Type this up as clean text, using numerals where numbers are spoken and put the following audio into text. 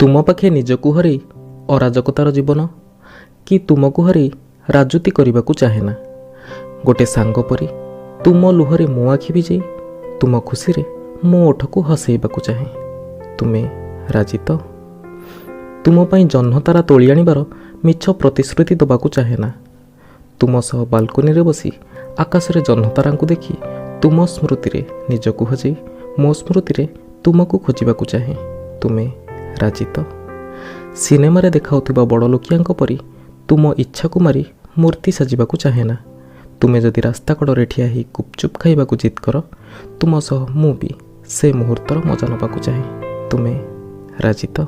तुम पाखे निजकु हरई अराजकतार जीवन कि तुमको हरई राजुती करने को चाहेना। गोटे सांग परी तुम लुहरे मो आखि भी जाई तुम खुशी रे मो ओठ को हसैबा चाहे। तुमे राजी तो? तुम पाई जह्न तारा तोली आनिबार मिछ प्रतिश्रुति दबाकू चाहेना। तुम सह बालकोनी रे बसी आकाश रे जह्न तारा को देखी तुम स्मृति रे निजकु हजई मो स्मृति रे तुमको खोजिबाकू चाहे। तुमे राजी तो? सिनेमा रे देखाउथिबा बड़ लोकियांक परी तुम इच्छा को मारी मूर्ति साजिबाकू चाहेना। तुमे जदि रास्ता कड़े ठिया ही गुपचुप खाइबाकू जिद कर तुम सह मु भी से मुहूर्तर मजा नबाकू चाहे। तुमे राजी तो?